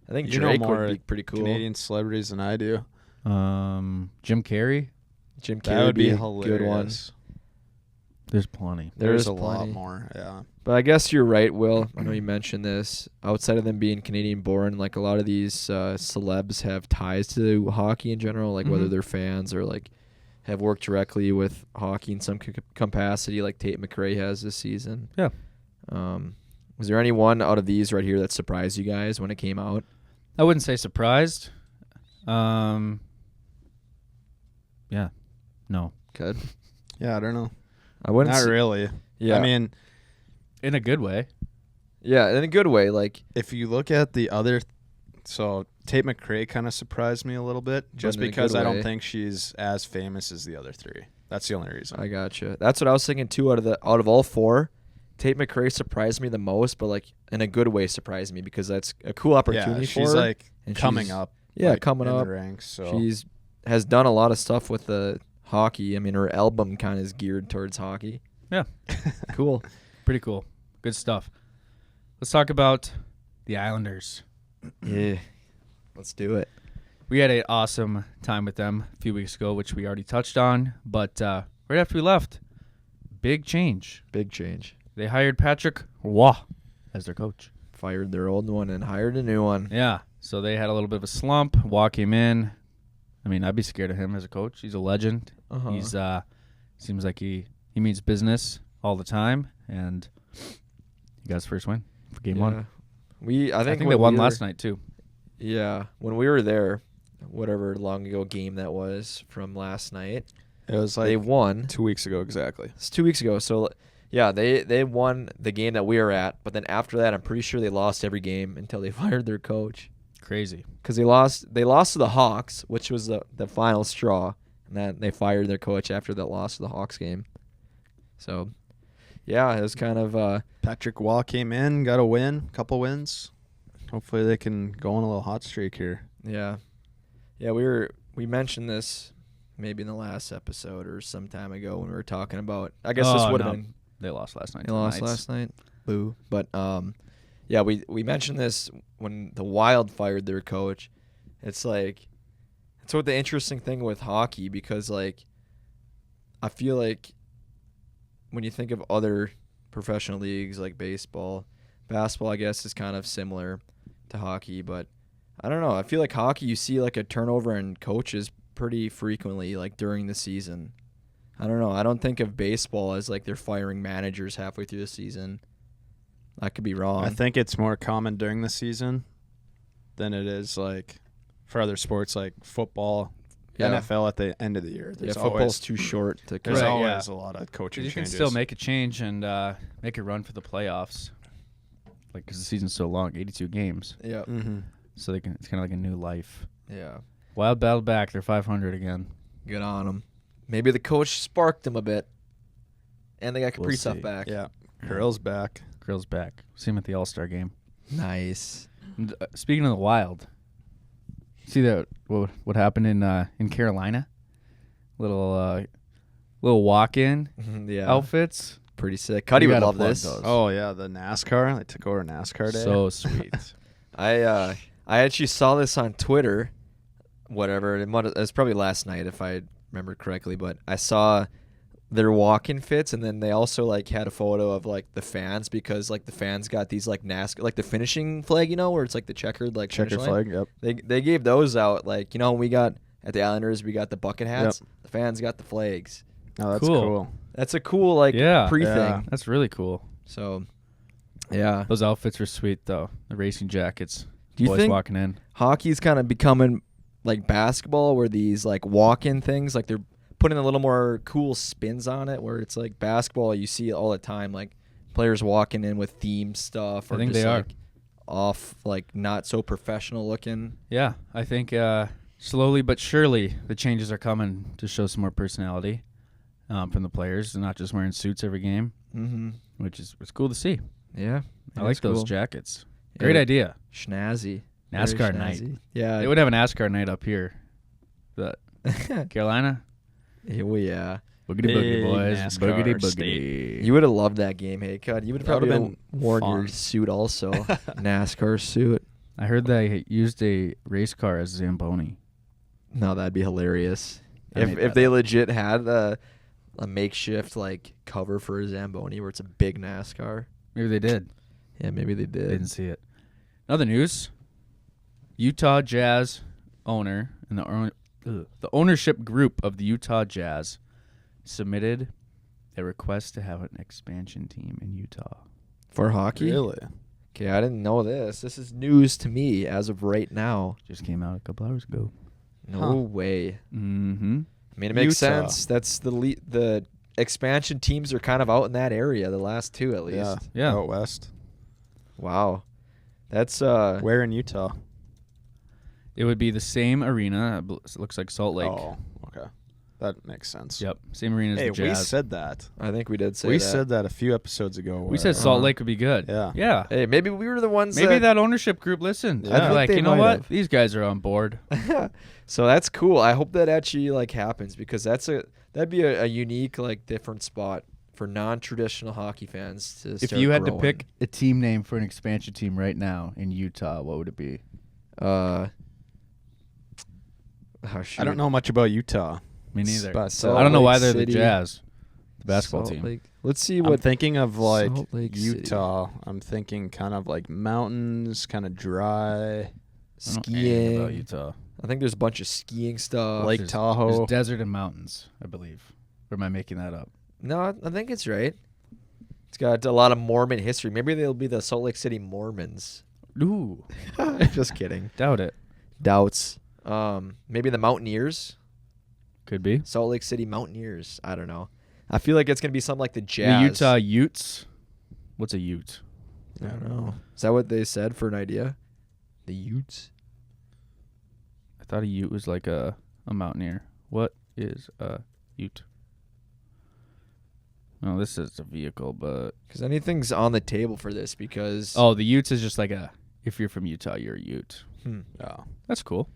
I think You know Drake more would be pretty cool. Canadian celebrities than I do. Jim Carrey. Jim Carrey That would be a hilarious. good one. There's plenty. There's There's a lot plenty. more. Yeah. But I guess you're right, Will. I know you mentioned this. Outside of them being Canadian-born, like a lot of these celebs have ties to hockey in general, like whether Mhm. they're fans or like have worked directly with hockey in some capacity, like Tate McRae has this season. Yeah. Was there any one out of these right here that surprised you guys when it came out? I wouldn't say surprised. Yeah. No. Good. Yeah, I don't know. I wouldn't. Not really. Yeah. I mean, In a good way. yeah, in a good way. Like, if you look at the other, so Tate McRae kind of surprised me a little bit, just in a because good I don't way. think she's as famous as the other 3. That's the only reason. I gotcha. That's what I was thinking too. Out of all 4, Tate McRae surprised me the most, but like in a good way surprised me because that's a cool opportunity for she's her. like and coming she's- up. Yeah, like, coming in up. the ranks. So She's has done a lot of stuff with the hockey. I mean, her album kind of is geared towards hockey. Yeah. Cool. Pretty cool. Good stuff. Let's talk about the Islanders. Yeah. Let's do it. We had an awesome time with them a few weeks ago, which we already touched on. But right after we left, big change. Big change. They hired Patrick Roy as their coach. Fired their old one and hired a new one. Yeah. So they had a little bit of a slump. Walk him in. I mean, I'd be scared of him as a coach. He's a legend. Uh-huh. He's seems like he means business all the time, and he got his first win for game one. I I think think they won last night too. Yeah, when we were there, whatever long ago game that was from last night, it was they like won. 2 weeks ago exactly. It's 2 weeks ago. So yeah, they won the game that we were at, but then after that, I'm pretty sure they lost every game until they fired their coach. Crazy. Because they lost to the Hawks, which was the final straw, and then they fired their coach after that loss to the Hawks game. So, yeah, it was kind of Patrick Waugh came in, got a win, couple wins. Hopefully they can go on a little hot streak here. yeah. We mentioned this maybe in the last episode or some time ago when we were talking about. I guess this Oh, would have no. been They lost last night. they to the lost Knights. last night. Boo. But yeah, we mentioned this when the Wild fired their coach. It's like That's what the interesting thing with hockey, because like I feel like when you think of other professional leagues like baseball, basketball, I guess is kind of similar to hockey, but I don't know. I feel like hockey, you see like a turnover in coaches pretty frequently, like during the season. I don't know. I don't think of baseball as like they're firing managers halfway through the season. I could be wrong. I think it's more common during the season than it is like for other sports like football, NFL at the end of the year. Yeah, football's too short to. There's Right, always a lot of coaching You changes. can still make a change and make a run for the playoffs. Like, because the season's so long, 82 games. Yeah. Mm-hmm. So it's kind of like a new life. Yeah. Wild battle back. They're 500 again. Good on them. Maybe the coach sparked them a bit, and they got We'll Kaprizov see. back. Yeah, Curl's back. Girls back. See him at the All-Star game. Nice. And, speaking of the Wild, see that what happened in Carolina? Little walk-in Yeah. outfits. Pretty sick. Cuddy We would gotta love plug this. those. Oh yeah, the NASCAR. They took over NASCAR day. So sweet. I actually saw this on Twitter. Whatever. It was probably last night if I remember correctly, but I saw their walk-in fits, and then they also like had a photo of like the fans, because like the fans got these like NASCAR, like the finishing flag, where it's like the checkered like checker finish line. flag. Yep. They gave those out, like when we got at the Islanders, we got the bucket hats. The fans got the flags. Oh, that's Cool. cool. That's a cool like Yeah. pre Yeah. thing. That's really cool. So yeah. Those outfits are sweet, though. The racing jackets. Do you Boys think walking in. hockey's kind of becoming like basketball, where these like walk-in things, like they're putting a little more cool spins on it, where it's like basketball you see it all the time, like players walking in with theme stuff, or I think just they are. like off, like not so professional looking. Yeah, I think slowly but surely the changes are coming to show some more personality from the players, and not just wearing suits every game, Mm-hmm. which is it's cool to see. Yeah. I like those cool. jackets. Yeah, Great idea. Snazzy. NASCAR Very night. snazzy. Yeah. They would have a NASCAR night up here. But Carolina, Well, yeah. boogity Big boogity boys, NASCAR boogity boogity. state. You would have loved that game, hey, Cud. You would have That would've probably been worn your fun. suit also. NASCAR suit. I heard they used a race car as Zamboni. No, that'd be hilarious. I made If that they up. legit had a makeshift like cover for a Zamboni where it's a big NASCAR. Maybe they did. Yeah, maybe they did. Didn't see it. Another news: Utah Jazz owner and the ownership group of the Utah Jazz submitted a request to have an expansion team in Utah. For hockey? Really? Okay, I didn't know this. This is news to me as of right now. Just came out a couple hours ago. No Huh. way. Mm-hmm. I mean, it makes Utah. sense. That's the expansion teams are kind of out in that area, the last two at least. Yeah. Yeah. Out west. Wow. That's Where in Utah? It would be the same arena. It looks like Salt Lake. Oh, okay. That makes sense. Yep, same arena as Hey, the we Jazz. said that. I think we did say We that. said that a few episodes ago. we said Salt Lake would be good. Yeah. Yeah. Hey, maybe we were the ones Maybe that ownership group listened. Yeah. I They're think like, they you know might what? have. These guys are on board. So that's cool. I hope that actually like happens, because that'd be a unique like different spot for non-traditional hockey fans to If start you had growing. to pick a team name for an expansion team right now in Utah, what would it be? Oh, I don't know much about Utah. Me neither. But Salt I don't know Lake why they're City. the Jazz, the basketball Salt team. Lake. Let's see I'm what thinking of like Salt Lake City. Utah. I'm thinking kind of like mountains, kind of dry. I don't know anything about skiing. Utah. I think there's a bunch of skiing stuff. Lake There's Tahoe. desert and mountains, I believe. Or am I making that up? No, I think it's right. It's got a lot of Mormon history. Maybe they'll be the Salt Lake City Mormons. Ooh, Just kidding. doubt it. Doubts. Maybe the Mountaineers. Could be. Salt Lake City Mountaineers. I don't know. I feel like it's gonna be something like the The Jazz. Utah Utes. What's a Ute? I don't know. Is that what they said for an idea? The Utes. I thought a Ute was like a mountaineer. What is a Ute? No, this is a vehicle, but Because anything's on the table for this. Because the Utes is just like if you're from Utah, you're a Ute. Yeah. That's cool.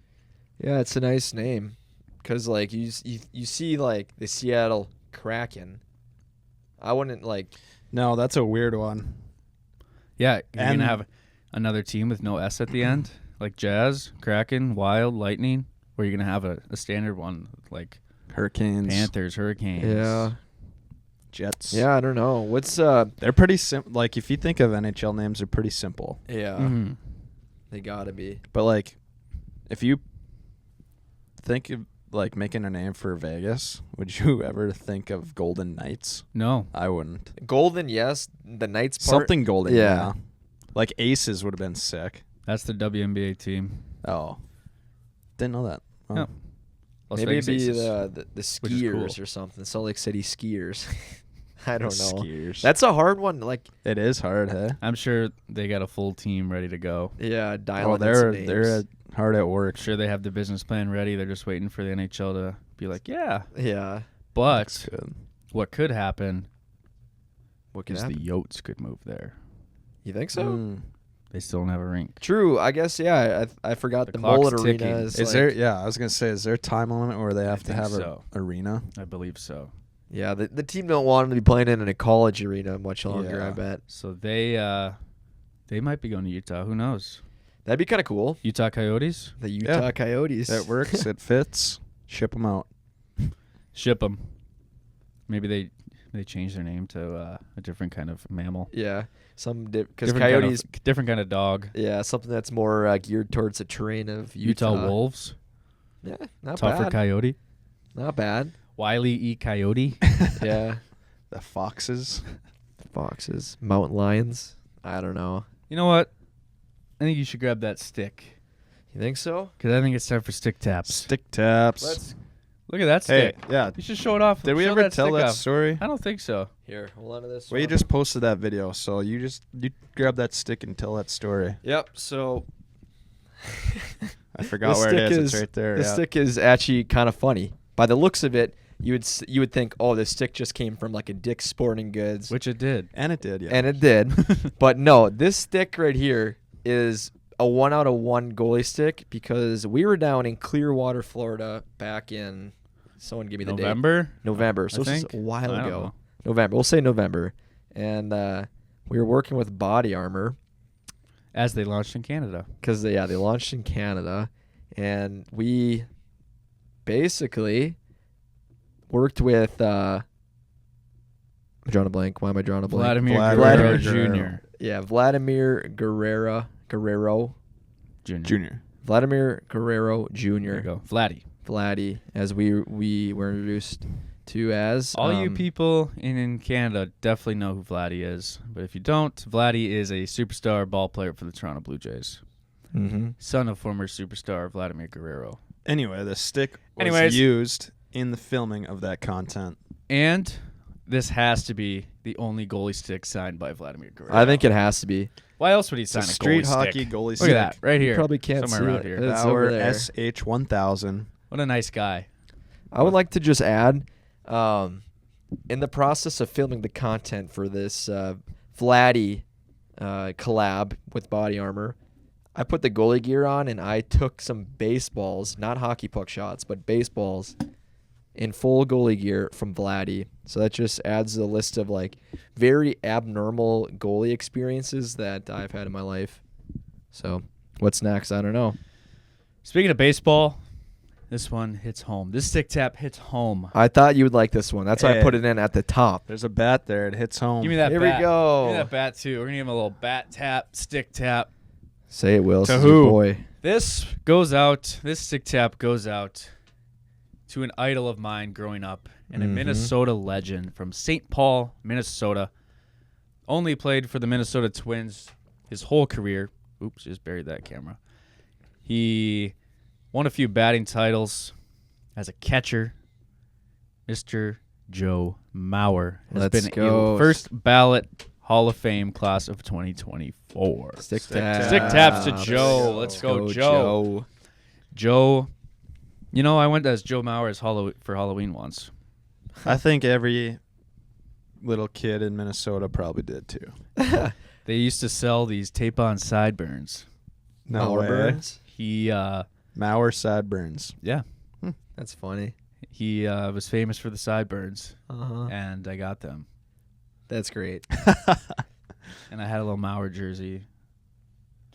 yeah, it's a nice name. Because like you see like the Seattle Kraken. I wouldn't like. No, that's a weird one. Yeah, you're And- gonna have another team with no S at the end, like Jazz, Kraken, Wild, Lightning. Where you're gonna have a standard one like Hurricanes, Panthers, Hurricanes. Yeah. Jets. Yeah, I don't know. What's They're pretty simple. Like, if you think of NHL names, they're pretty simple. yeah. Mhm. They gotta be. But, like, if you think of, like, making a name for Vegas, would you ever think of Golden Knights? No. I wouldn't. Golden, yes. The Knights part. Something golden, Yeah. yeah. Like, Aces would have been sick. That's the WNBA team. Oh. Didn't know that. Oh. No. Las Maybe it'd Vegas be Aces. the Which is skiers cool. or something. Salt Lake City skiers. I don't know. Skiers. That's a hard one. Like, It is hard, hey? I'm sure they got a full team ready to go. yeah, dial Oh, in some names. they're hard at work. I'm sure they have the business plan ready. They're just waiting for the NHL to be like, yeah. Yeah. But That's good. what could happen What could is happen? the Yotes could move there. You think so? Mm. They still don't have a rink. True. I guess, yeah. I forgot The the clock's Mullet ticking. Arena is Is like, there? Yeah, I was gonna say, is there a time limit where they have to think have so. an arena? I believe so. Yeah, the team don't want them to be playing in a college arena much longer, Yeah. I bet. So they might be going to Utah. Who knows? That'd be kind of cool. Utah Coyotes? The Utah Coyotes. It works. It fits. Ship them out. Ship them. Maybe they change their name to a different kind of mammal. Yeah. Because Different Coyotes, different kind of dog. yeah, something that's more geared towards the terrain of Utah. Utah Wolves. Yeah, not Tougher bad. Coyote. Not bad. Wiley E. Coyote. Yeah. The Foxes. Foxes, mountain lions. I don't know. You know what? I think you should grab that stick. You think so? Because I think it's time for stick taps. Stick taps. Look at that Hey, stick. yeah. You should show it off. Did we Show ever tell stick that off. story? I don't think so. Here, hold on to this. Well, you one. just posted that video, so you grab that stick and tell that story. Yep. So I forgot The where it stick is. It's right there. the yeah. stick is actually kind of funny. By the looks of it, you would think, oh, this stick just came from like a Dick's Sporting Goods, Which it did. And it did, yeah. and it did. But no, this stick right here is a 1 out of 1 goalie stick because we were down in Clearwater, Florida, back in. Someone give me the date. November. So I this is think. a while I don't ago. know. November. We'll say November. And we were working with Body Armor As they launched in Canada. because they launched in Canada, and we basically worked with. I'm drawing a blank. Why am I drawing a blank? Vladimir Vladimir Guerrero Jr. Yeah, Vladimir Guerrero Jr. Vladimir Guerrero Jr. There you go. Vladdy. Vladdy, as we were introduced to as. All you people in Canada definitely know who Vladdy is. But if you don't, Vladdy is a superstar ball player for the Toronto Blue Jays. Mm-hmm. Son of former superstar Vladimir Guerrero. Anyway, the stick was Anyways. used in the filming of that content. And this has to be the only goalie stick signed by Vladimir Guerrero. I think it has to be. Why else would he It's sign a a street goalie hockey stick? goalie Look stick. at that, right here. You probably can't somewhere see around it. here. It's Bauer over there. SH1000. What a nice guy. I would like to just add, in the process of filming the content for this Vladdy collab with Body Armor, I put the goalie gear on and I took some baseballs, not hockey puck shots, but baseballs in full goalie gear from Vladdy. So that just adds to the list of like very abnormal goalie experiences that I've had in my life. So what's next? I don't know. Speaking of baseball, this one hits home. This stick tap hits home. I thought you would like this one. That's why I Hey. put it in at the top. There's a bat there. It hits home. Give me that Here bat. we go. Give me that bat, too. We're going to give him a little bat tap, stick tap. Say it, Will. To This is your who? boy. This goes out, this stick tap goes out to an idol of mine growing up and a Mhm. Minnesota legend from St. Paul, Minnesota. Only played for the Minnesota Twins his whole career. Oops, just buried that camera. He won a few batting titles as a catcher. Mr. Joe Mauer has Let's been go. a first ballot Hall of Fame class of 2024. Stick Stick taps. Stick taps to Let's Joe. go. Let's go, Joe. Joe, you know, I went as Joe Mauer as for Halloween once. I think every little kid in Minnesota probably did too. They used to sell these tape-on sideburns. No Mauer way. burns? He, Mauer sideburns. yeah, That's funny. he was famous for the sideburns, Uh-huh. and I got them. That's great. And I had a little Mauer jersey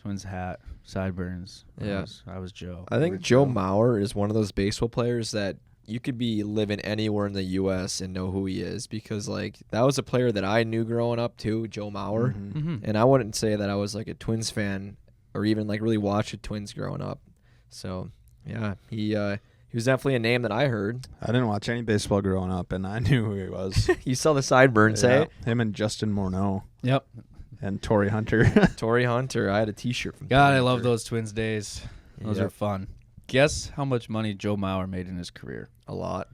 Twins hat, sideburns. Yeah. I was Joe. I You think were Joe Mauer is one of those baseball players that you could be living anywhere in the U.S. and know who he is because, like, that was a player that I knew growing up, too, Joe Mauer. Mhm. Mm-hmm. And I wouldn't say that I was, like, a Twins fan or even, like, really watched the Twins growing up. So, yeah, he was definitely a name that I heard. I didn't watch any baseball growing up, and I knew who he was. You saw the sideburns, Yeah, eh? him and Justin Morneau Yep. and Torrey Hunter. Torrey Hunter. I had a T-shirt from God, Torrey I love Hunter. those Twins days. Those Yep. are fun. Guess how much money Joe Mauer made in his career? A lot.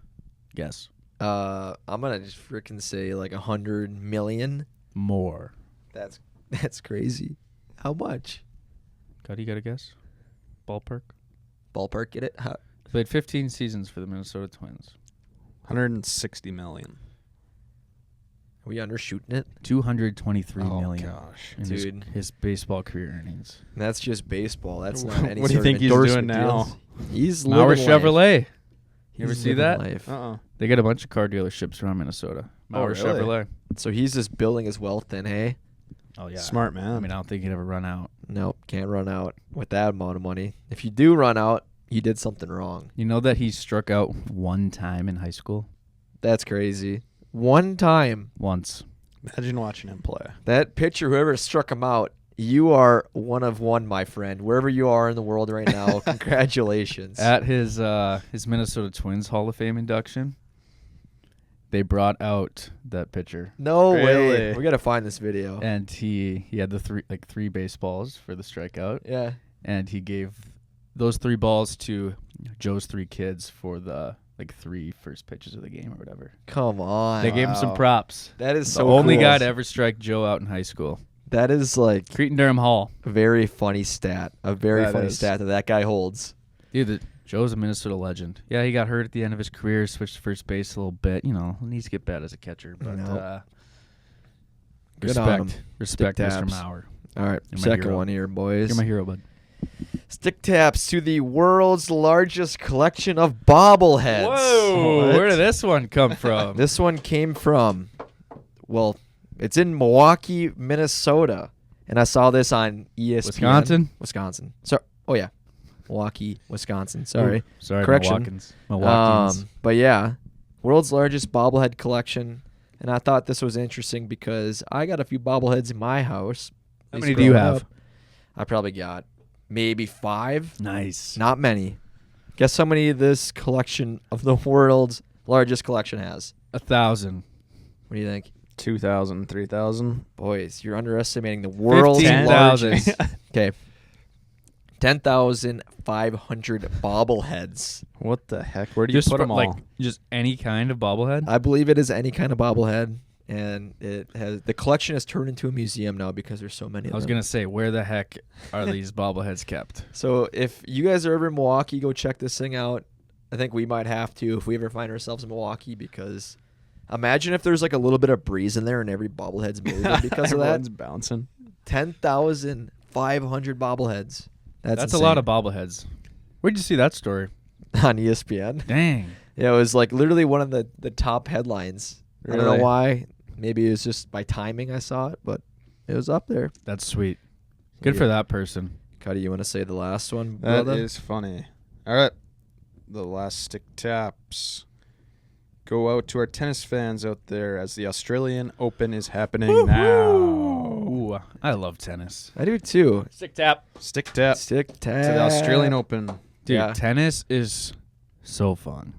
Guess. I'm gonna just freaking say like 100 million. More. That's crazy. How much? God, you got a guess? Ballpark? Ballpark, get it? Played 15 seasons for the Minnesota Twins. 160 million. Are we undershooting it? $223 million gosh. in Dude. his baseball career earnings. That's just baseball. That's not What any do you sort think of he's doing endorsement now? deals. He's Mauer living life. Chevrolet. You ever He's see living that? life. Uh-uh. They got a bunch of car dealerships around Minnesota. Oh, Mauer really? Chevrolet. So he's just building his wealth then, hey? Oh, yeah. Smart man. I mean, I don't think he'd ever run out. Nope, can't run out with that amount of money. If you do run out, you did something wrong. You know that he struck out one time in high school? That's crazy. One time, Once. Imagine watching him play. that pitcher, whoever struck him out, you are one of one, my friend. Wherever you are in the world right now, congratulations. At his Minnesota Twins Hall of Fame induction, they brought out that pitcher. No way. Really? We got to find this video. And he had the three baseballs for the strikeout. Yeah. And he gave those 3 balls to Joe's 3 kids for the 3 first pitches of the game or whatever. Come on. They gave him some Wow. props. That is The so only cool. guy to ever strike Joe out in high school. That is like Cretin-Durham Hall. a very funny stat. A very That funny is. stat that guy holds. Dude, Joe's a Minnesota legend. Yeah, he got hurt at the end of his career, switched to first base a little bit. You know, needs to get better as a catcher. But Nope. Good on him. Respect Stick Mr. taps. Mauer. All right, You're my second hero. one here, boys. You're my hero, bud. Stick taps to the world's largest collection of bobbleheads. Whoa! Where did this one come from? This one came from, well, it's in Milwaukee, Minnesota. And I saw this on ESPN. Wisconsin. So, oh, yeah. Milwaukee, Wisconsin. Sorry. Ooh, sorry, Correction. Milwaukeeans. But yeah, world's largest bobblehead collection. And I thought this was interesting because I got a few bobbleheads in my house. How At many least do you growing have? up. I probably got maybe 5. Nice. Not many. Guess how many this collection of the world's largest collection has? 1,000. What do you think? 2,000, 3,000. Boys, you're underestimating the world's 15,000. largest. Okay. 10,500 bobbleheads. What the heck? Where do you Just put for, them all? like just any kind of bobblehead. I believe it is any kind of bobblehead. And it has the collection has turned into a museum now because there's so many of I was them. gonna say, where the heck are these bobbleheads kept? So if you guys are ever in Milwaukee, go check this thing out. I think we might have to if we ever find ourselves in Milwaukee because imagine if there's like a little bit of breeze in there and every bobblehead's moving because of that. Everyone's bouncing. 10,500 bobbleheads. That's a lot of bobbleheads. Where'd you see that story? on ESPN. Dang. Yeah, it was like literally one of the top headlines. I don't Really? know why. Maybe it was just by timing I saw it, but it was up there. That's sweet. Good Yeah. for that person. Cuddy, you want to say the last one, That brother? is funny. All right. The last stick taps go out to our tennis fans out there as the Australian Open is happening now. Ooh, I love tennis. I do too. Stick tap. Stick tap Stick to tap. the Australian Open. Dude, Yeah. tennis is so fun.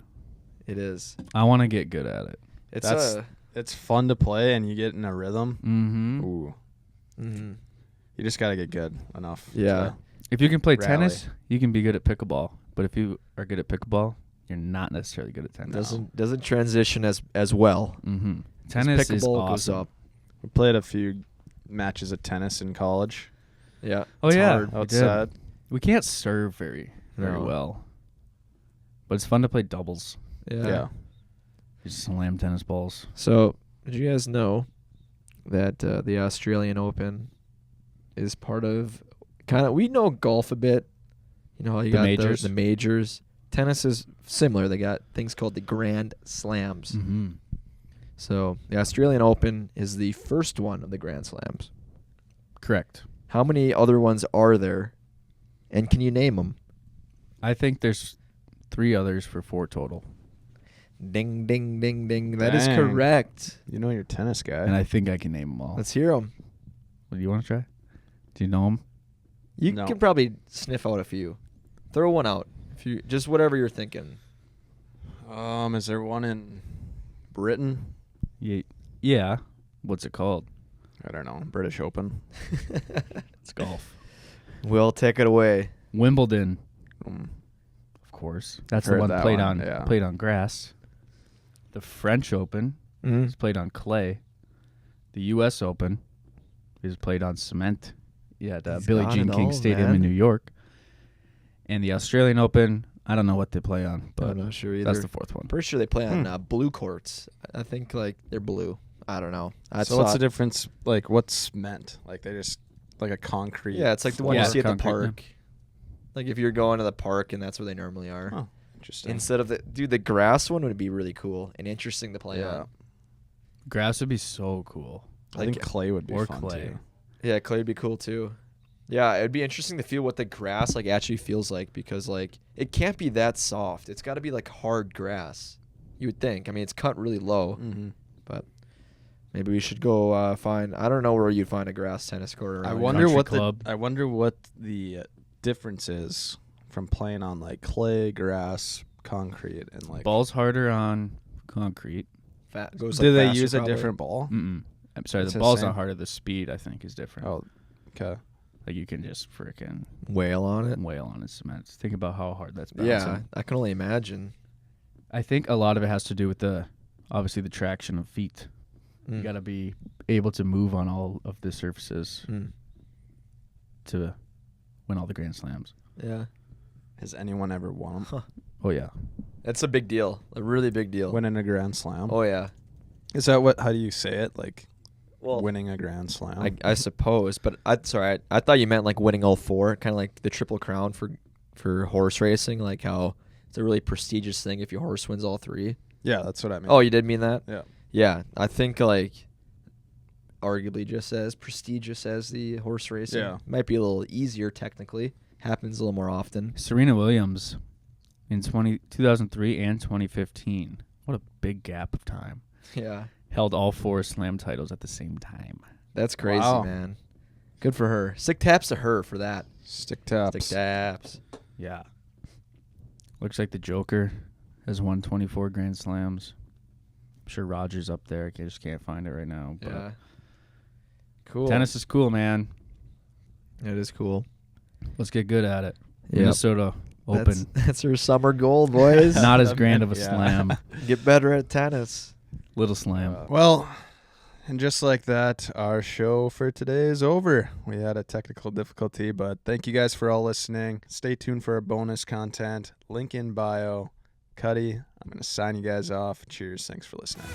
It is. I want to get good at it. It's That's- It's fun to play and you get in a rhythm. Mm-hmm. Ooh. mhm. You just got to get good enough. Yeah. to- If you can play Rally. tennis, you can be good at pickleball. But if you are good at pickleball, you're not necessarily good at tennis. doesn't transition as well. Mm-hmm. As Tennis is pickleball awesome. goes up. We played a few matches of tennis in college. Yeah. Oh It's yeah, hard we did. outside. We can't serve very No. well, but it's fun to play doubles. Yeah. You just slam tennis balls. So, did you guys know that the Australian Open is part of we know golf a bit. You know how you The got majors? the majors. Tennis is similar. They got things called the Grand Slams. Mm-hmm. So, the Australian Open is the first one of the Grand Slams. Correct. How many other ones are there? And can you name them? I think there's 3 others for 4 total. Ding, ding, ding, ding. That is Dang. correct. You know your tennis guy. And I think I can name them all. Let's hear them. What, do you want to try? Do you know them? You No. can probably sniff out a few. Throw one out. If you just whatever you're thinking. Is there one in Britain? Yeah. What's it called? I don't know. British Open. It's golf. We'll take it away. Wimbledon, Um, of course. That's Heard the one that played one, on yeah. played on grass. The French Open is played on clay. The U.S. Open is played on cement. Yeah, at He's Billie got Jean it King all, Stadium man. in New York. And the Australian Open, I don't know what they play on, but I'm not sure either. that's the 4th one. Pretty sure they play on blue courts. I think like they're blue. I don't know. so what's the difference? Like, what's cement? Like, they just like a concrete. Yeah, it's like the one Yeah, you see at the concrete, yeah. park. Like if you're going to the park and that's where they normally are. Oh, interesting. Instead of the grass one would be really cool and interesting to play Yeah. on. Grass would be so cool. I think clay would be or fun clay. too. Yeah, clay would be cool too. Yeah, it'd be interesting to feel what the grass like actually feels like because like it can't be that soft. It's got to be like hard grass. You would think. I mean, it's cut really low, Mm-hmm. but maybe we should go find. I don't know where you'd find a grass tennis court around. I here. wonder Country what club. I wonder what the difference is from playing on like clay, grass, concrete, and like. Ball's harder on concrete. Goes, Do like, they faster use a probably. different ball? Mm-mm. I'm sorry, It's the the ball's same. not harder. The speed, I think, is different. Oh, okay. Like you can just freaking whale on it? wail on its cement. Think about how hard that's bouncing. Yeah, I can only imagine. I think a lot of it has to do with obviously the traction of feet. You got to be able to move on all of the surfaces to win all the Grand Slams. Yeah, Has anyone ever won them? Oh yeah. that's a big deal. A really big deal. Winning a Grand Slam? Oh yeah. Is that what? How do you say it? Like Well, winning a Grand Slam? I suppose, but I thought you meant like winning all 4, kind of like the Triple Crown for horse racing, like how it's a really prestigious thing if your horse wins all 3. Yeah, that's what I mean. Oh, you did mean that? Yeah. Yeah, I think like arguably just as prestigious as the horse racing. Yeah. Might be a little easier technically. Happens a little more often. Serena Williams in 2003 and 2015. What a big gap of time. Yeah. Held all 4 slam titles at the same time. That's crazy, Wow. man. Good for her. Stick taps to her for that. Stick taps. Stick taps. Yeah. Looks like the Joker has won 24 Grand Slams. I'm sure Roger's up there. I just can't find it right now. But Yeah. Cool. tennis is cool, man. It is cool. Let's get good at it. Yep. Minnesota Open. That's her summer goal, boys. Not as grand of a Yeah. slam. Get better at tennis. Little slam. Well, and just like that, our show for today is over. We had a technical difficulty, but thank you guys for all listening. Stay tuned for our bonus content. Link in bio. Cuddy, I'm going to sign you guys off. Cheers. Thanks for listening.